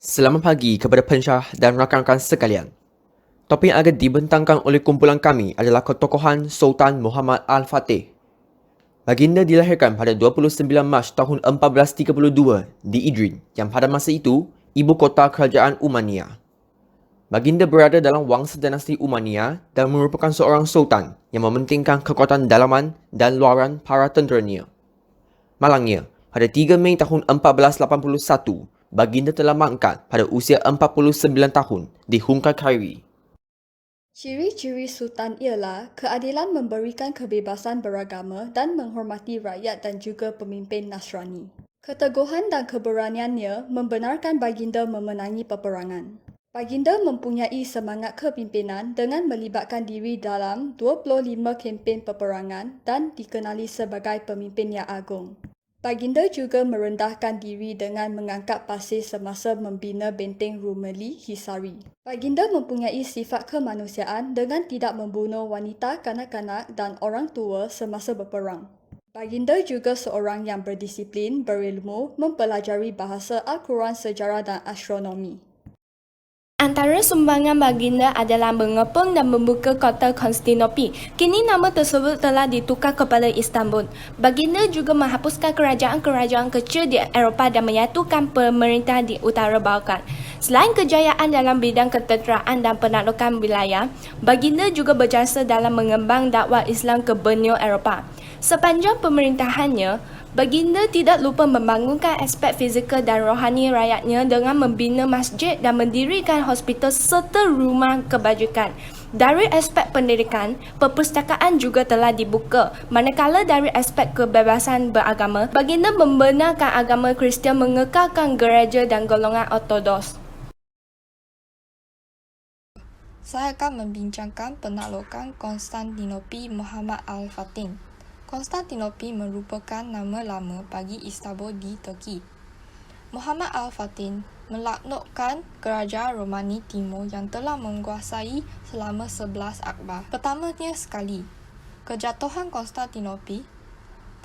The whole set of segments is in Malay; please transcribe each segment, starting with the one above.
Selamat pagi kepada pensyarah dan rakan-rakan sekalian. Topik yang akan dibentangkan oleh kumpulan kami adalah ketokohan Sultan Muhammad Al-Fatih. Baginda dilahirkan pada 29 Mac tahun 1432 di Idrin yang pada masa itu ibu kota kerajaan Umayyah. Baginda berada dalam wangsa dinasti Umayyah dan merupakan seorang sultan yang mementingkan kekuatan dalaman dan luaran para tenteranya. Malangnya, pada 3 Mei tahun 1481, Baginda telah mangkat pada usia 49 tahun di Hungkar Kairi. Ciri-ciri sultan ialah keadilan, memberikan kebebasan beragama dan menghormati rakyat dan juga pemimpin Nasrani. Keteguhan dan keberaniannya membenarkan baginda memenangi peperangan. Baginda mempunyai semangat kepimpinan dengan melibatkan diri dalam 25 kempen peperangan dan dikenali sebagai pemimpin yang agung. Baginda juga merendahkan diri dengan mengangkat pasir semasa membina benteng Rumeli Hisari. Baginda mempunyai sifat kemanusiaan dengan tidak membunuh wanita, kanak-kanak dan orang tua semasa berperang. Baginda juga seorang yang berdisiplin, berilmu, mempelajari bahasa Al-Quran, sejarah dan astronomi. Antara sumbangan baginda adalah mengepung dan membuka kota Konstantinopel. Kini nama tersebut telah ditukar kepada Istanbul. Baginda juga menghapuskan kerajaan-kerajaan kecil di Eropah dan menyatukan pemerintah di Utara Balkan. Selain kejayaan dalam bidang ketenteraan dan penaklukan wilayah, baginda juga berjasa dalam mengembang dakwah Islam ke benua Eropah. Sepanjang pemerintahannya, baginda tidak lupa membangunkan aspek fizikal dan rohani rakyatnya dengan membina masjid dan mendirikan hospital serta rumah kebajikan. Dari aspek pendidikan, perpustakaan juga telah dibuka. Manakala dari aspek kebebasan beragama, baginda membenarkan agama Kristian mengekalkan gereja dan golongan Ortodoks. Saya akan membincangkan penaklukan Konstantinopel Muhammad Al-Fatih. Konstantinopel merupakan nama lama bagi Istanbul di Turki. Muhammad Al-Fatih menaklukkan kerajaan Romani Timur yang telah menguasai selama 11 abad. Pertamanya sekali, kejatuhan Konstantinopel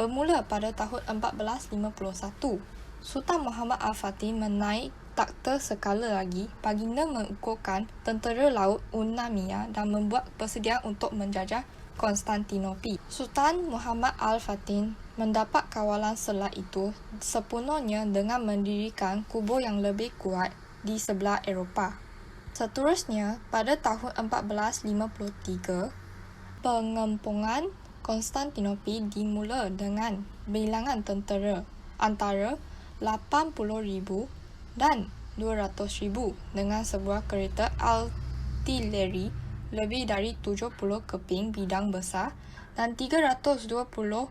bermula pada tahun 1451. Sultan Muhammad Al-Fatih menaik takhta sekali lagi. Baginda mengukuhkan tentera laut Umayyah dan membuat persediaan untuk menjajah Konstantinopel. Sultan Muhammad Al-Fatih mendapat kawalan setelah itu sepenuhnya dengan mendirikan kubu yang lebih kuat di sebelah Eropah. Seterusnya, pada tahun 1453, pengempungan Konstantinopel dimula dengan bilangan tentera antara 80,000 dan 200,000 dengan sebuah kereta artileri, lebih dari 70 keping bidang besar dan 320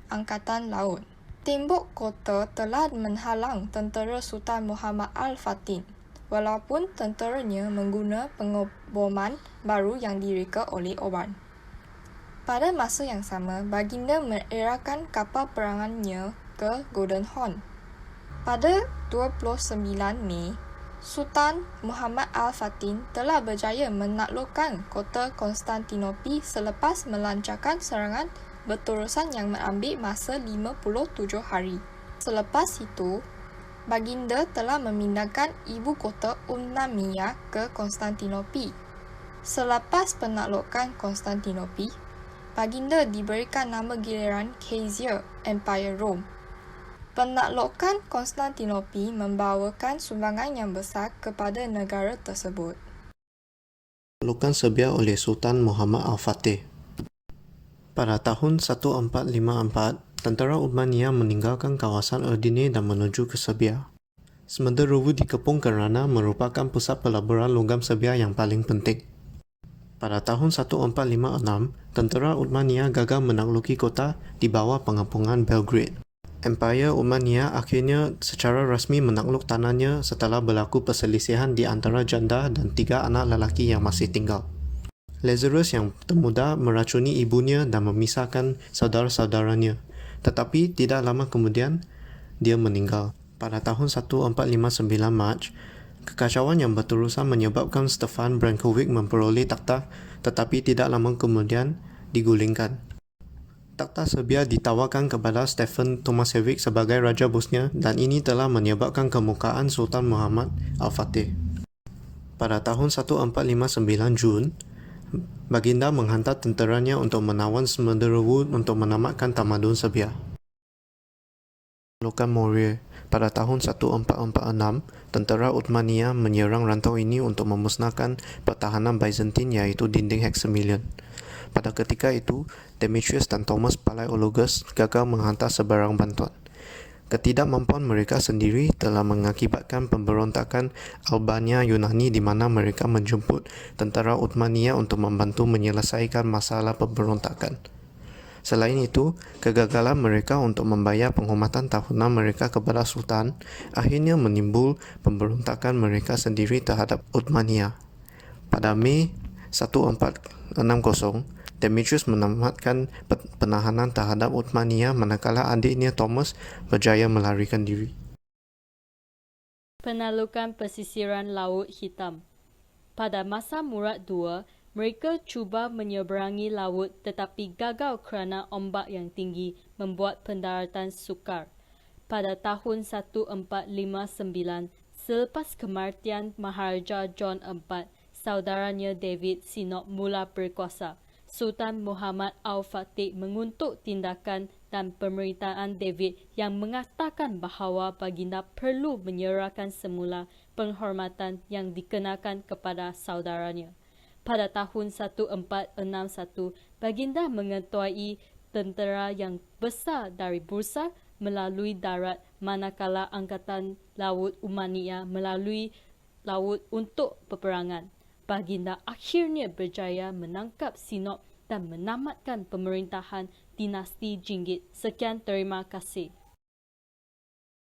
angkatan laut. Tembok kota telah menghalang tentera Sultan Muhammad Al-Fatih, walaupun tenteranya menggunakan pengeboman baru yang direka oleh Oman. Pada masa yang sama, baginda mengerahkan kapal perangannya ke Golden Horn. Pada 29 Mei, Sultan Muhammad Al-Fatih telah berjaya menaklukkan kota Konstantinopel selepas melancarkan serangan berterusan yang mengambil masa 57 hari. Selepas itu, baginda telah memindahkan ibu kota Umayyah ke Konstantinopel. Selepas penaklukan Konstantinopel, baginda diberikan nama giliran Kaiser Empire Rome. Penaklukan Konstantinopel membawakan sumbangan yang besar kepada negara tersebut. Penaklukan Serbia oleh Sultan Muhammad Al-Fatih. Pada tahun 1454, tentera Umayyah meninggalkan kawasan Edirne dan menuju ke Serbia. Sementara Ruvu dikepung kerana merupakan pusat pelaburan logam Serbia yang paling penting. Pada tahun 1456, tentera Umayyah gagal menakluki kota di bawah pengepungan Belgrade. Empire Umayyah akhirnya secara rasmi menakluk tanahnya setelah berlaku perselisihan di antara janda dan 3 anak lelaki yang masih tinggal. Lazarus yang termuda meracuni ibunya dan memisahkan saudara-saudaranya, tetapi tidak lama kemudian dia meninggal. Pada tahun 1459 Mac, kekacauan yang berterusan menyebabkan Stefan Brankovic memperoleh takhta, tetapi tidak lama kemudian digulingkan. Takhta Serbia ditawarkan kepada Stefan Tomašević sebagai Raja Bosnia dan ini telah menyebabkan kemukaan Sultan Muhammad Al-Fatih. Pada tahun 1459 Jun, Baginda menghantar tenteranya untuk menawan Smederevo untuk menamatkan tamadun Serbia. Penaklukan Morea. Pada tahun 1446, tentera Uthmaniyah menyerang rantau ini untuk memusnahkan pertahanan Byzantine iaitu dinding Hexamilion. Pada ketika itu, Demetrius dan Thomas Palaiologos gagal menghantar sebarang bantuan. Ketidakmampuan mereka sendiri telah mengakibatkan pemberontakan Albania Yunani di mana mereka menjemput tentera Uthmaniyah untuk membantu menyelesaikan masalah pemberontakan. Selain itu, kegagalan mereka untuk membayar penghormatan tahunan mereka kepada Sultan akhirnya menimbul pemberontakan mereka sendiri terhadap Uthmaniyah. Pada Mei 1460, Demetrius menamatkan penahanan terhadap Uthmaniyah manakala adiknya Thomas berjaya melarikan diri. Penaklukan pesisiran Laut Hitam. Pada masa Murad II, mereka cuba menyeberangi laut tetapi gagal kerana ombak yang tinggi membuat pendaratan sukar. Pada tahun 1459, selepas kematian Maharaja John IV, saudaranya David Sinop mula berkuasa. Sultan Muhammad Al-Fatih mengutuk tindakan dan pemerintahan David yang mengatakan bahawa baginda perlu menyerahkan semula penghormatan yang dikenakan kepada saudaranya. Pada tahun 1461, baginda mengetuai tentera yang besar dari Bursa melalui darat manakala Angkatan Laut Umayyah melalui laut untuk peperangan. Baginda akhirnya berjaya menangkap Sinop dan menamatkan pemerintahan dinasti Jenghis. Sekian, terima kasih.